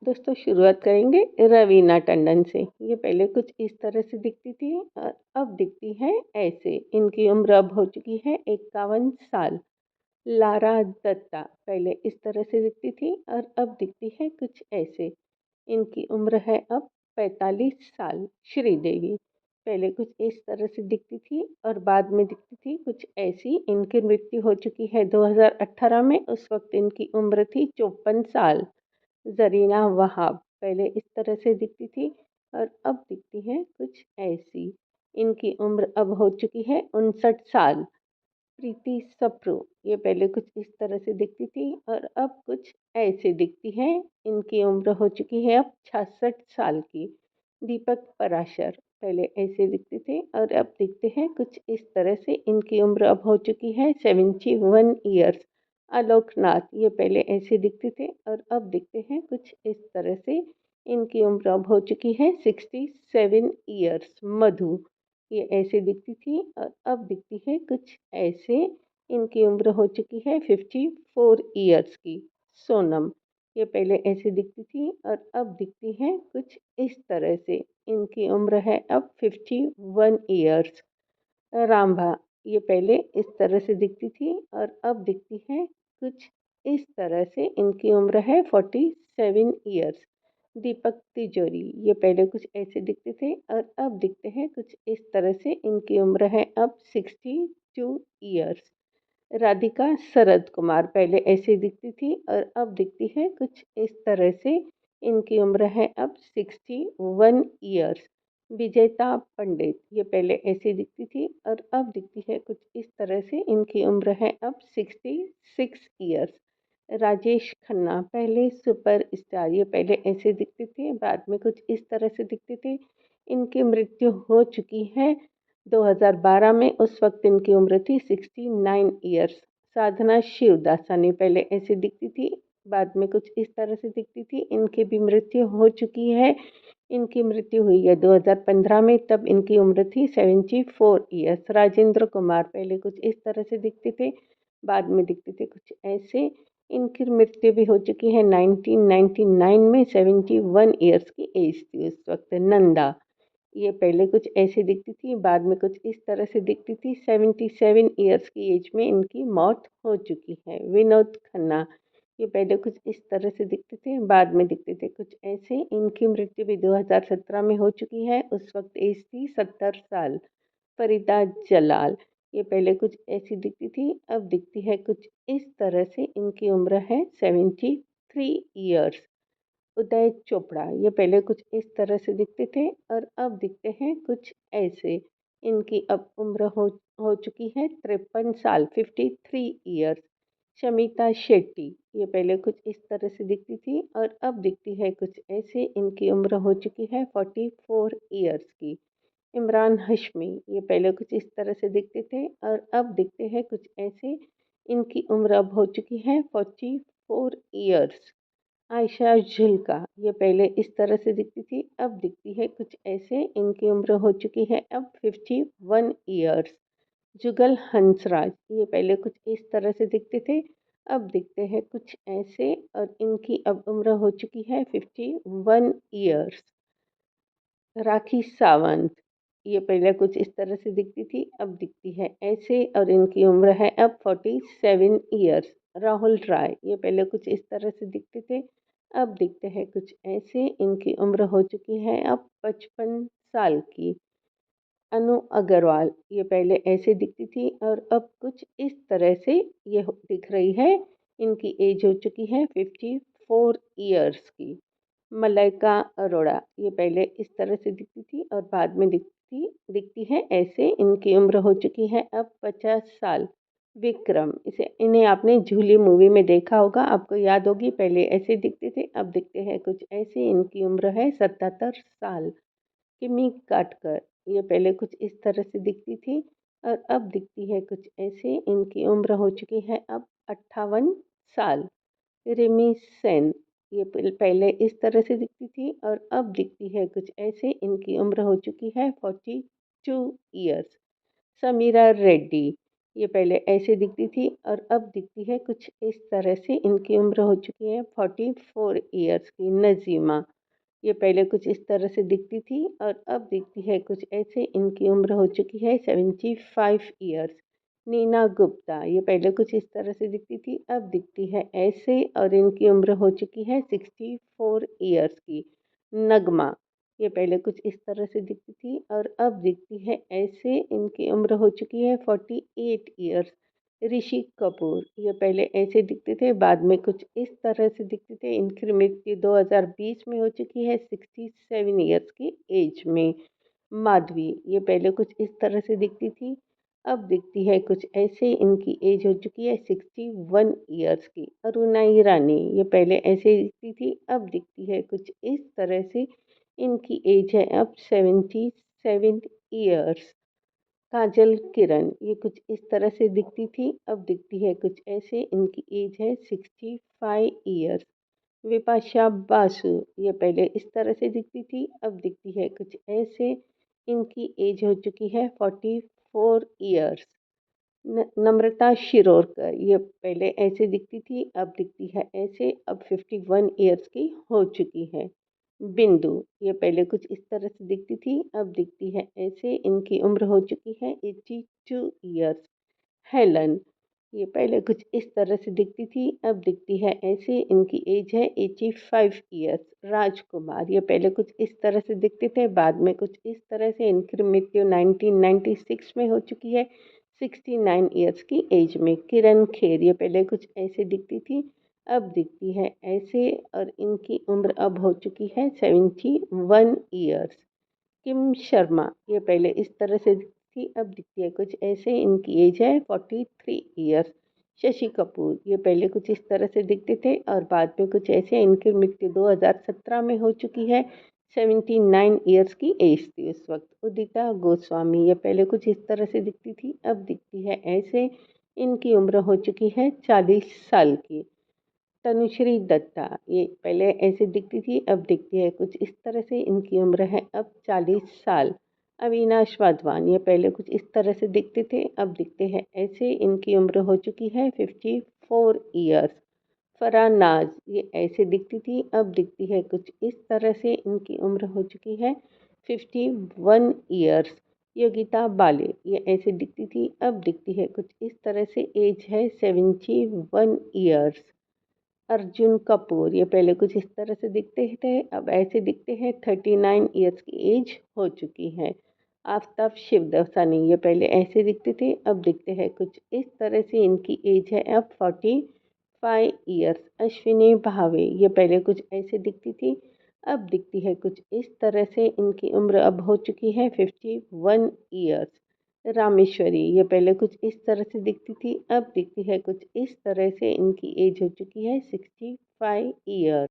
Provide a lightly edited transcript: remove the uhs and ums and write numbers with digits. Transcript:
दोस्तों शुरुआत करेंगे रवीना टंडन से। ये पहले कुछ इस तरह से दिखती थी और अब दिखती है ऐसे। इनकी उम्र अब हो चुकी है 51 साल। लारा दत्ता पहले इस तरह से दिखती थी और अब दिखती है कुछ ऐसे। इनकी उम्र है अब 45 साल। श्रीदेवी पहले कुछ इस तरह से दिखती थी और बाद में दिखती थी कुछ ऐसी। इनकी मृत्यु हो चुकी है 2018 में। उस वक्त इनकी उम्र थी 54 साल। ज़रीना वहाब पहले इस तरह से दिखती थी और अब दिखती है कुछ ऐसी। इनकी उम्र अब हो चुकी है 59 साल। प्रीति सप्रू ये पहले कुछ इस तरह से दिखती थी और अब कुछ ऐसे दिखती है। इनकी उम्र हो चुकी है अब 66 साल की। दीपक पराशर पहले ऐसे दिखते थे और अब दिखते हैं कुछ इस तरह से। इनकी उम्र अब हो चुकी है 71 ईयर्स। आलोकनाथ ये पहले ऐसे दिखते थे और अब दिखते हैं कुछ इस तरह से। इनकी उम्र अब हो चुकी है 67 ईयर्स। मधु ये ऐसे दिखती थी और अब दिखती है कुछ ऐसे। इनकी उम्र हो चुकी है 54 ईयर्स की। सोनम ये पहले ऐसे दिखती थी और अब दिखती है कुछ इस तरह से। इनकी उम्र है अब 51 ईयर्स। रामभा ये पहले इस तरह से दिखती थी और अब दिखती है कुछ इस तरह से। इनकी उम्र है 47 ईयर्स। दीपक तिजोरी ये पहले कुछ ऐसे दिखते थे और अब दिखते हैं कुछ इस तरह से। इनकी उम्र है अब 62 ईयर्स। राधिका शरद कुमार पहले ऐसे दिखती थी और अब दिखती है कुछ इस तरह से। इनकी उम्र है अब 61 ईयर्स। विजेता पंडित ये पहले ऐसी दिखती थी और अब दिखती है कुछ इस तरह से। इनकी उम्र है अब 66 ईयर्स। राजेश खन्ना पहले सुपर स्टार ये पहले ऐसे दिखते थे, बाद में कुछ इस तरह से दिखते थे। इनकी मृत्यु हो चुकी है 2012 में। उस वक्त इनकी उम्र थी 69 ईयर्स। साधना शिवदासानी पहले ऐसे दिखती थी, बाद में कुछ इस तरह से दिखती थी। इनकी भी मृत्यु हो चुकी है। इनकी मृत्यु हुई है 2015 में, तब इनकी उम्र थी 74 ईयर्स। राजेंद्र कुमार पहले कुछ इस तरह से दिखते थे, बाद में दिखते थे कुछ ऐसे। इनकी मृत्यु भी हो चुकी है 1999 में। 71 ईयर्स की एज थी उस वक्त। नंदा ये पहले कुछ ऐसे दिखती थी, बाद में कुछ इस तरह से दिखती थी। 77 ईयर्स की एज में इनकी मौत हो चुकी है। विनोद खन्ना ये पहले कुछ इस तरह से दिखते थे, बाद में दिखते थे कुछ ऐसे। इनकी मृत्यु भी 2017 में हो चुकी है। उस वक्त एज थी 70 साल। फरीदा जलाल ये पहले कुछ ऐसी दिखती थी, अब दिखती है कुछ इस तरह से। इनकी उम्र है 73 ईयर्स। उदय चोपड़ा ये पहले कुछ इस तरह से दिखते थे और अब दिखते हैं कुछ ऐसे। इनकी अब उम्र हो चुकी है 53 साल। 53 ईयर्स। शमिता शेट्टी ये पहले कुछ इस तरह से दिखती थी और अब दिखती है कुछ ऐसे। इनकी उम्र हो चुकी है 44 ईयर्स की। इमरान हाशमी ये पहले कुछ इस तरह से दिखते थे और अब दिखते हैं कुछ ऐसे। इनकी उम्र अब हो चुकी है 44 ईयर्स। आयशा झुल्का ये पहले इस तरह से दिखती थी, अब दिखती है कुछ ऐसे। इनकी उम्र हो चुकी है अब 51 ईयर्स। जुगल हंसराज ये पहले कुछ इस तरह से दिखते थे, अब दिखते हैं कुछ ऐसे और इनकी अब उम्र हो चुकी है 51 ईयर्स। राखी सावंत ये पहले कुछ इस तरह से दिखती थी, अब दिखती है ऐसे और इनकी उम्र है अब 47 ईयर्स। राहुल राय ये पहले कुछ इस तरह से दिखते थे, अब दिखते हैं कुछ ऐसे। इनकी उम्र हो चुकी है अब 55 साल की। अनु अग्रवाल ये पहले ऐसे दिखती थी और अब कुछ इस तरह से ये दिख रही है। इनकी एज हो चुकी है 54 ईयर्स की। मलाइका अरोड़ा ये पहले इस तरह से दिखती थी और बाद में दिखती है ऐसे। इनकी उम्र हो चुकी है अब 50 साल। विक्रम इन्हें आपने झूली मूवी में देखा होगा, आपको याद होगी। पहले ऐसे दिखते थे, अब दिखते हैं कुछ ऐसे। इनकी उम्र है 77 साल। किमी काटकर ये पहले कुछ इस तरह से दिखती थी और अब दिखती है कुछ ऐसे। इनकी उम्र हो चुकी है अब 58 साल। रिमी सेन ये पहले इस तरह से दिखती थी और अब दिखती है कुछ ऐसे। इनकी उम्र हो चुकी है 42 ईयर्स। समीरा रेड्डी ये पहले ऐसे दिखती थी और अब दिखती है कुछ इस तरह से। इनकी उम्र हो चुकी है 44 ईयर्स की। नज़ीमा, ये पहले कुछ इस तरह से दिखती थी और अब दिखती है कुछ ऐसे। इनकी उम्र हो चुकी है 75 ईयर्स। नीना गुप्ता, ये पहले कुछ इस तरह से दिखती थी, अब दिखती है ऐसे और इनकी उम्र हो चुकी है 64 ईयर्स की। नगमा, ये पहले कुछ इस तरह से दिखती थी और अब दिखती है ऐसे। इनकी उम्र हो चुकी है 48 ईयर्स। ऋषि कपूर, ये पहले ऐसे दिखते थे, बाद में कुछ इस तरह से दिखते थे। इनकी मृत्यु 2020 में हो चुकी है 67 ईयर्स की एज में। माधवी, ये पहले कुछ इस तरह से दिखती थी, अब दिखती है कुछ ऐसे। इनकी एज हो चुकी है 61 ईयर्स की। अरुणा ईरानी, ये पहले ऐसे दिखती थी, अब दिखती है कुछ इस तरह से। इनकी एज है अब 77 ईयर्स। काजल किरण, ये कुछ इस तरह से दिखती थी, अब दिखती है कुछ ऐसे। इनकी एज है 65 ईयर्स। विपाशा बासु, ये पहले इस तरह से दिखती थी, अब दिखती है कुछ ऐसे। इनकी एज हो चुकी है 44 ईयर्स। नम्रता शिरोडकर, ये पहले ऐसे दिखती थी, अब दिखती है ऐसे। अब 51 ईयर्स की हो चुकी है। बिंदु, ये पहले कुछ इस तरह से दिखती थी, अब दिखती है ऐसे। इनकी उम्र हो चुकी है 82 ईयर्स। हेलन, ये पहले कुछ इस तरह से दिखती थी, अब दिखती है ऐसे। इनकी एज है 85 ईयर्स। राजकुमार, ये पहले कुछ इस तरह से दिखते थे, बाद में कुछ इस तरह से। इनकी मृत्यु 1996 में हो चुकी है 69 ईयर्स की एज में। किरण खेर, ये पहले कुछ ऐसे दिखती थी, अब दिखती है ऐसे और इनकी उम्र अब हो चुकी है 71 ईयर्स। किम शर्मा, ये पहले इस तरह से दिखती थी, अब दिखती है कुछ ऐसे। इनकी एज है 43 ईयर्स। शशि कपूर, ये पहले कुछ इस तरह से दिखते थे और बाद में कुछ ऐसे। इनकी मृत्यु 2017 में हो चुकी है 79 ईयर्स की एज थी उस वक्त। उदिता गोस्वामी, ये पहले कुछ इस तरह से दिखती थी, अब दिखती है ऐसे। इनकी उम्र हो चुकी है 40 साल की। तनुश्री दत्ता, ये पहले ऐसे दिखती थी, अब दिखती है कुछ इस तरह से। इनकी उम्र है अब 40 साल। अविनाश वाधवान, ये पहले कुछ इस तरह से दिखते थे, अब दिखते हैं ऐसे। इनकी उम्र हो चुकी है 54 ईयर्स। फरहान नाज, ये ऐसे दिखती थी, अब दिखती है कुछ इस तरह से। इनकी उम्र हो चुकी है 51 ईयर्स। योगिता बाले, ये ऐसे दिखती थी, अब दिखती है कुछ इस तरह से। एज है 71 ईयर्स। अर्जुन कपूर, ये पहले कुछ इस तरह से दिखते थे, अब ऐसे दिखते हैं। 39 ईयर्स की एज हो चुकी है। आफ्ताब शिवदसानी, ये पहले ऐसे दिखते थे, अब दिखते हैं कुछ इस तरह से। इनकी एज है अब 45 ईयर्स। अश्विनी भावे, ये पहले कुछ ऐसे दिखती थी, अब दिखती है कुछ इस तरह से। इनकी उम्र अब हो चुकी है 51 ईयर्स। रामेश्वरी, ये पहले कुछ इस तरह से दिखती थी, अब दिखती है कुछ इस तरह से। इनकी एज हो चुकी है 65 ईयर।